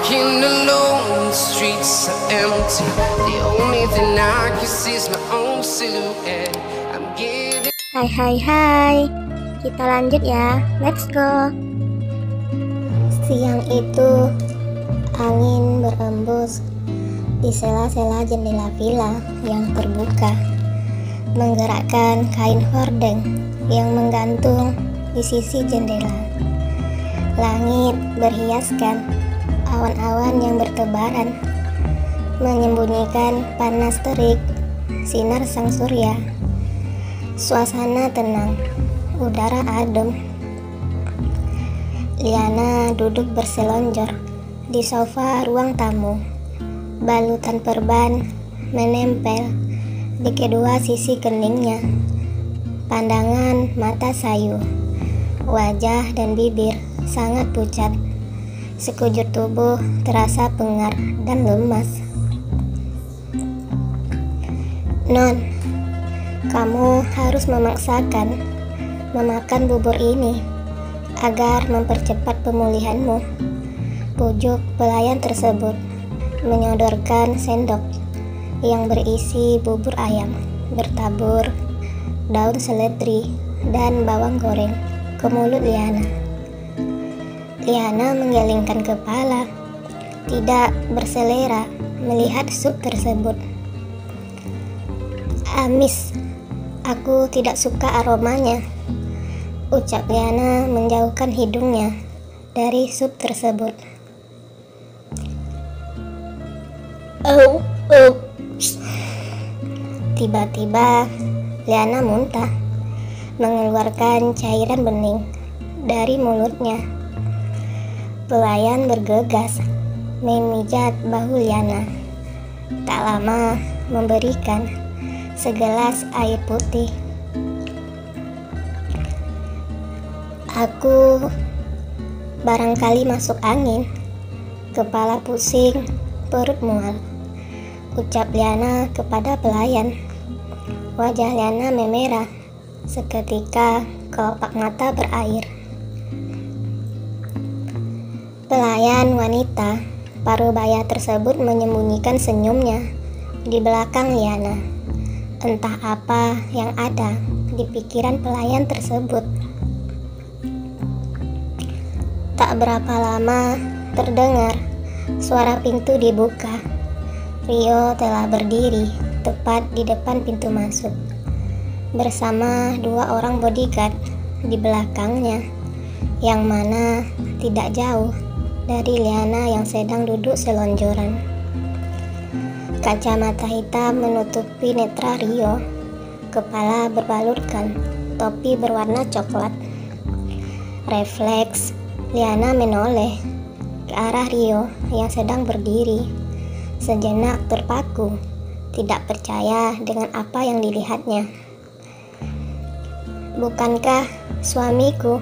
Walking alone, the streets are empty. The only thing I can see is my own silhouette. I'm getting. Hai, kita lanjut ya, let's go. Siang itu angin berembus di sela-sela jendela villa yang terbuka, menggerakkan kain hordeng yang menggantung di sisi jendela. Langit berhiaskan awan-awan yang bertebaran, menyembunyikan panas terik sinar sang surya. Suasana tenang, udara adem. Liana duduk berselonjor di sofa ruang tamu. Balutan perban menempel di kedua sisi keningnya. Pandangan mata sayu, wajah dan bibir sangat pucat. Sekujur tubuh terasa pengar dan lemas. Non, kamu harus memaksakan memakan bubur ini agar mempercepat pemulihanmu, pujuk pelayan tersebut, menyodorkan sendok yang berisi bubur ayam bertabur daun seledri dan bawang goreng ke mulut Liana. Liana menggelengkan kepala, tidak berselera melihat sup tersebut. Amis, aku tidak suka aromanya, ucap Liana menjauhkan hidungnya dari sup tersebut. Tiba-tiba Liana muntah, mengeluarkan cairan bening dari mulutnya. Pelayan bergegas memijat bahu Liana. Tak lama memberikan segelas air putih. Aku barangkali masuk angin, kepala pusing, perut mual, ucap Liana kepada pelayan. Wajah Liana memerah, seketika kelopak mata berair. Pelayan wanita parubaya tersebut menyembunyikan senyumnya di belakang Liana. Entah apa yang ada di pikiran pelayan tersebut. Tak berapa lama terdengar suara pintu dibuka. Rio telah berdiri tepat di depan pintu masuk, bersama dua orang bodyguard di belakangnya, yang mana tidak jauh dari Liana yang sedang duduk selonjoran. Kacamata hitam menutupi netra Rio, kepala berbalurkan topi berwarna coklat. Refleks Liana menoleh ke arah Rio yang sedang berdiri. Sejenak terpaku, tidak percaya dengan apa yang dilihatnya. Bukankah suamiku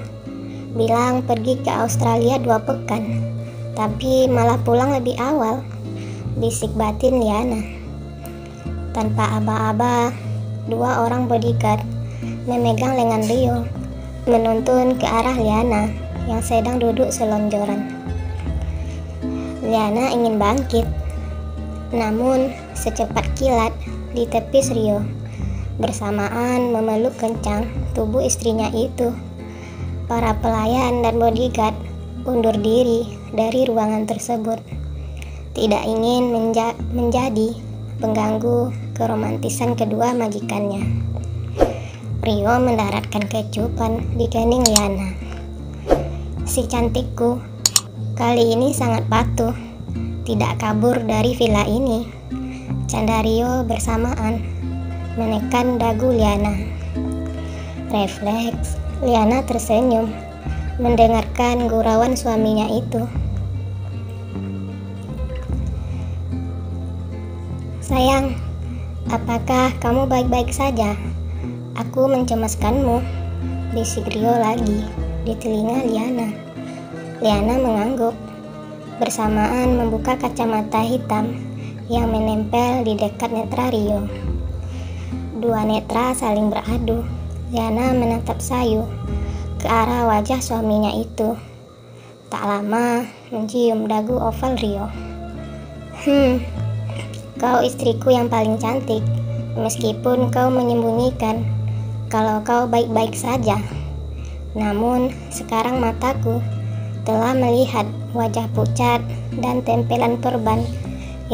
bilang pergi ke Australia 2 pekan, tapi malah pulang lebih awal, bisik batin Liana. Tanpa aba-aba, dua orang bodyguard memegang lengan Rio, menuntun ke arah Liana yang sedang duduk selonjoran. Liana ingin bangkit, namun secepat kilat ditepis Rio, bersamaan memeluk kencang tubuh istrinya itu. Para pelayan dan bodyguard undur diri dari ruangan tersebut, tidak ingin menjadi pengganggu keromantisan kedua majikannya. Rio mendaratkan kecupan di kening Liana. Si cantikku, kali ini sangat patuh, tidak kabur dari villa ini, canda Rio bersamaan menekan dagu Liana. Refleks Liana tersenyum mendengarkan gurauan suaminya itu. Sayang, apakah kamu baik-baik saja? Aku mencemaskanmu, bisik Rio lagi di telinga Liana. Liana mengangguk, bersamaan membuka kacamata hitam yang menempel di dekat netra Rio. Dua netra saling beradu. Liana menatap sayu ke arah wajah suaminya itu. Tak lama mencium dagu oval Rio. Kau istriku yang paling cantik, meskipun kau menyembunyikan kalau kau baik-baik saja. Namun sekarang mataku telah melihat wajah pucat dan tempelan perban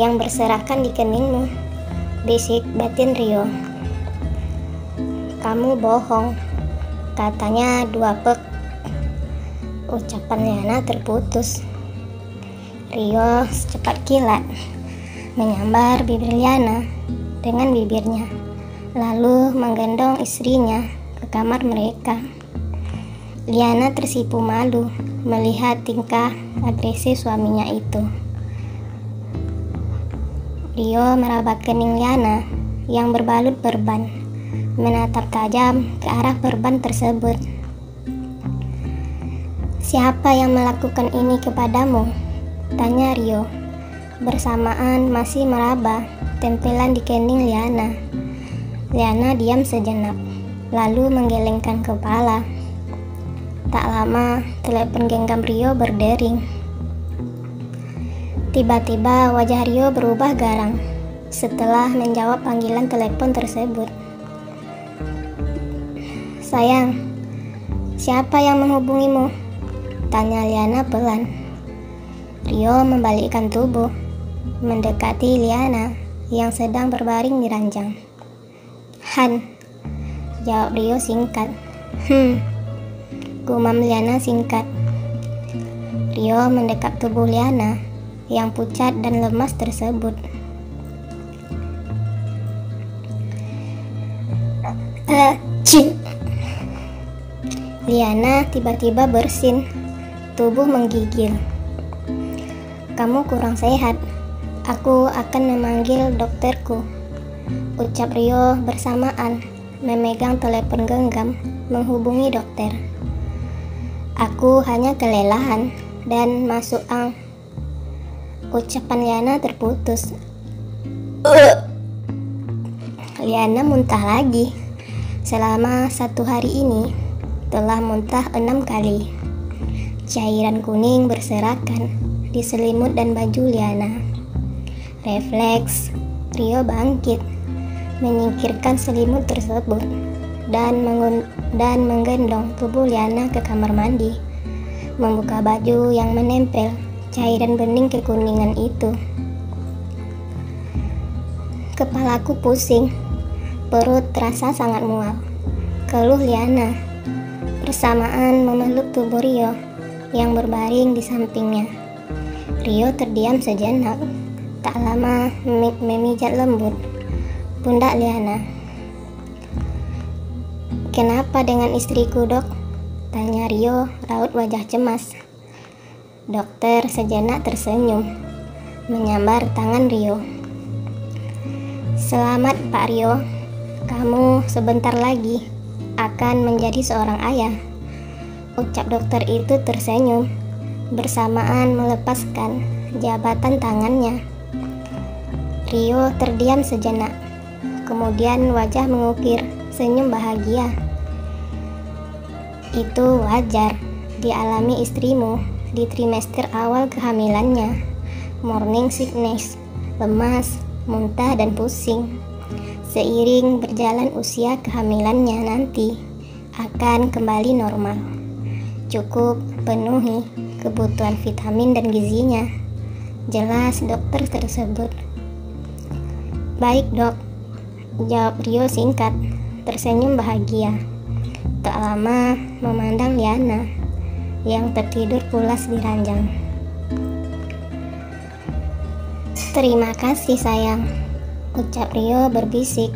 yang berserakan di keningmu, bisik batin Rio. Kamu bohong, katanya 2 pek. Ucapan Liana terputus. Rio secepat kilat menyambar bibir Liana dengan bibirnya, lalu menggendong istrinya ke kamar mereka. Liana tersipu malu melihat tingkah agresif suaminya itu. Rio meraba kening Liana yang berbalut perban, menatap tajam ke arah perban tersebut. Siapa yang melakukan ini kepadamu? Tanya Rio, bersamaan masih meraba tempelan di kening Liana. Liana diam sejenak, lalu menggelengkan kepala. Tak lama, telepon genggam Rio berdering. Tiba-tiba wajah Rio berubah garang setelah menjawab panggilan telepon tersebut. Sayang, siapa yang menghubungimu? Tanya Liana pelan. Rio membalikkan tubuh, mendekati Liana yang sedang berbaring di ranjang. Han, jawab Rio singkat. Gumam Liana singkat. Rio mendekap tubuh Liana yang pucat dan lemas tersebut. Liana tiba-tiba bersin, tubuh menggigil. Kamu kurang sehat. Aku akan memanggil dokterku, ucap Rio bersamaan memegang telepon genggam menghubungi dokter. Aku hanya kelelahan dan masuk ucapan Liana terputus. Liana muntah lagi. Selama 1 hari ini telah muntah 6 kali. Cairan kuning berserakan di selimut dan baju Liana. Refleks Rio bangkit, menyingkirkan selimut tersebut dan menggendong tubuh Liana ke kamar mandi, membuka baju yang menempel cairan bening kekuningan itu. Kepalaku pusing, perut terasa sangat mual, keluh Liana, bersamaan memeluk tubuh Rio yang berbaring di sampingnya. Rio terdiam sejenak, tak lama memijat lembut pundak Liana. Kenapa dengan istriku, dok? Tanya Rio raut wajah cemas. Dokter sejenak tersenyum, menyambar tangan Rio. Selamat Pak Rio, kamu sebentar lagi akan menjadi seorang ayah, ucap dokter itu tersenyum, bersamaan melepaskan jabatan tangannya. Rio terdiam sejenak, kemudian wajah mengukir senyum bahagia. Itu wajar dialami istrimu di trimester awal kehamilannya, morning sickness, lemas, muntah dan pusing. Seiring berjalan usia kehamilannya nanti akan kembali normal. Cukup penuhi kebutuhan vitamin dan gizinya, jelas dokter tersebut. Baik dok, jawab Rio singkat, tersenyum bahagia. Tak lama memandang Liana yang tertidur pulas di ranjang. Terima kasih sayang, ucap Rio berbisik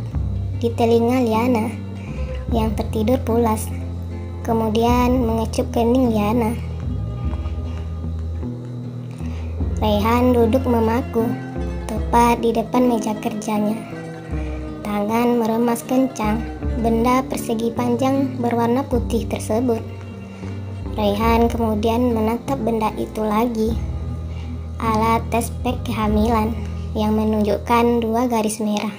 di telinga Liana yang tertidur pulas, kemudian mengecup kening Liana. Raihan duduk memaku tepat di depan meja kerjanya. Tangan meremas kencang benda persegi panjang berwarna putih tersebut. Raihan kemudian menatap benda itu lagi. Alat tes pack kehamilan yang menunjukkan 2 garis merah.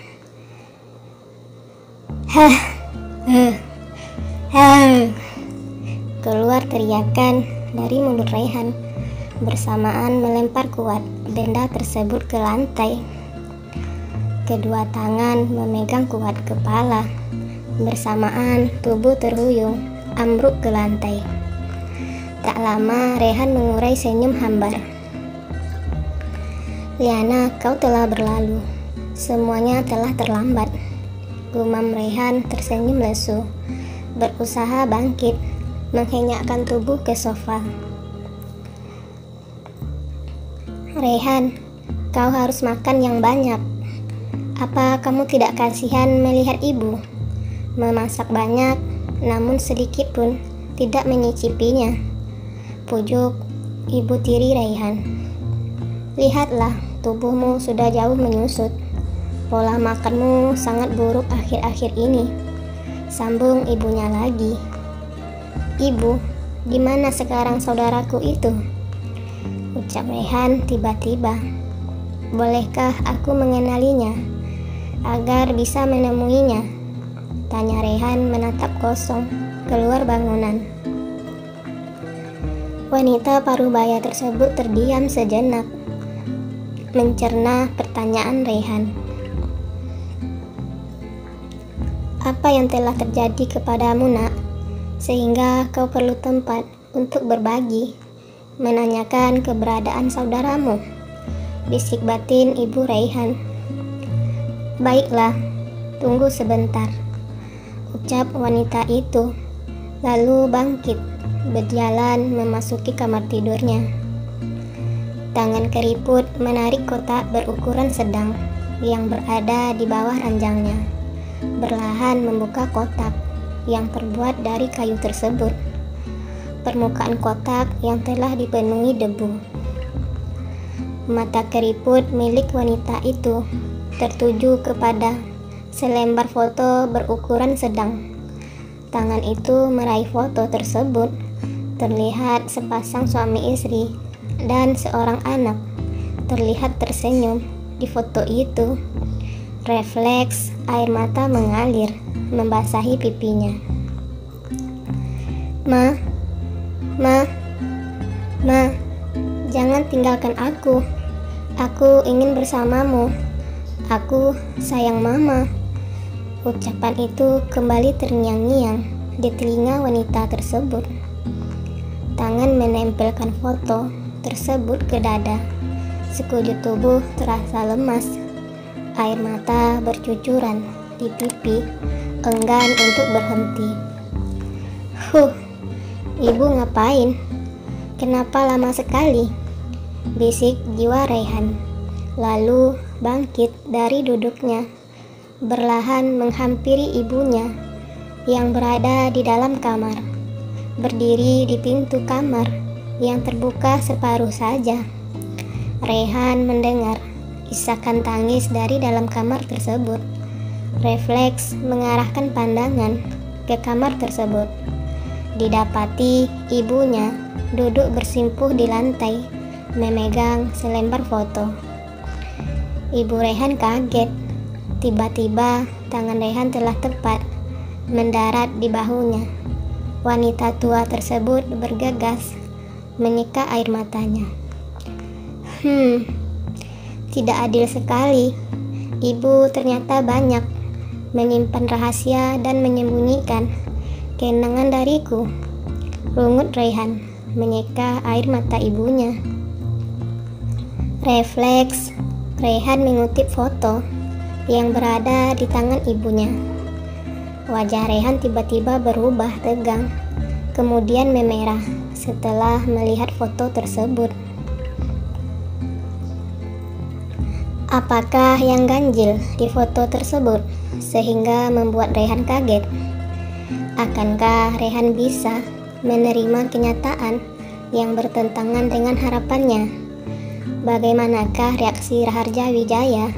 Keluar teriakan dari mulut Raihan bersamaan melempar kuat benda tersebut ke lantai. Kedua tangan memegang kuat kepala, bersamaan tubuh terhuyung, ambruk ke lantai. Tak lama Rehan mengurai senyum hambar. "Liana, kau telah berlalu. Semuanya telah terlambat," gumam Rehan tersenyum lesu, berusaha bangkit, menghenyakkan tubuh ke sofa. "Rehan, kau harus makan yang banyak. Apa kamu tidak kasihan melihat ibu memasak banyak, namun sedikit pun tidak menyicipinya?" pujuk ibu tiri Rehan. "Lihatlah, tubuhmu sudah jauh menyusut. Pola makanmu sangat buruk akhir-akhir ini," sambung ibunya lagi. "Ibu, di mana sekarang saudaraku itu?" ucap Rehan tiba-tiba. "Bolehkah aku mengenalinya agar bisa menemuinya?" tanya Rehan menatap kosong keluar bangunan. Wanita parubaya tersebut terdiam sejenak, mencerna pertanyaan Rehan. "Apa yang telah terjadi kepadamu, nak, sehingga kau perlu tempat untuk berbagi, menanyakan keberadaan saudaramu?" bisik batin ibu Rehan. "Baiklah, tunggu sebentar," ucap wanita itu, lalu bangkit, berjalan memasuki kamar tidurnya. Tangan keriput menarik kotak berukuran sedang yang berada di bawah ranjangnya, berlahan membuka kotak yang terbuat dari kayu tersebut. Permukaan kotak yang telah dipenuhi debu. Mata keriput milik wanita itu tertuju kepada selembar foto berukuran sedang. Tangan itu meraih foto tersebut. Terlihat sepasang suami istri dan seorang anak terlihat tersenyum di foto itu. Refleks air mata mengalir membasahi pipinya. Ma, jangan tinggalkan aku. Aku ingin bersamamu. Aku sayang mama." Ucapan itu kembali terngiang-ngiang di telinga wanita tersebut. Tangan menempelkan foto tersebut ke dada. Sekujur tubuh terasa lemas. Air mata bercucuran di pipi, enggan untuk berhenti. Ibu ngapain? Kenapa lama sekali?" bisik jiwa Rehan, lalu bangkit dari duduknya, berlahan menghampiri ibunya yang berada di dalam kamar, berdiri di pintu kamar yang terbuka separuh saja. Rehan mendengar isakan tangis dari dalam kamar tersebut. Refleks mengarahkan pandangan ke kamar tersebut. Didapati ibunya duduk bersimpuh di lantai, memegang selembar foto. Ibu Rehan kaget. Tiba-tiba tangan Rehan telah tepat mendarat di bahunya. Wanita tua tersebut bergegas menyeka air matanya. Tidak adil sekali. Ibu ternyata banyak menyimpan rahasia dan menyembunyikan kenangan dariku, rungut Rehan menyeka air mata ibunya. Refleks Rehan mengutip foto yang berada di tangan ibunya. Wajah Rehan tiba-tiba berubah tegang, kemudian memerah setelah melihat foto tersebut. Apakah yang ganjil di foto tersebut sehingga membuat Rehan kaget? Akankah Rehan bisa menerima kenyataan yang bertentangan dengan harapannya? Bagaimanakah reaksi Raharja Wijaya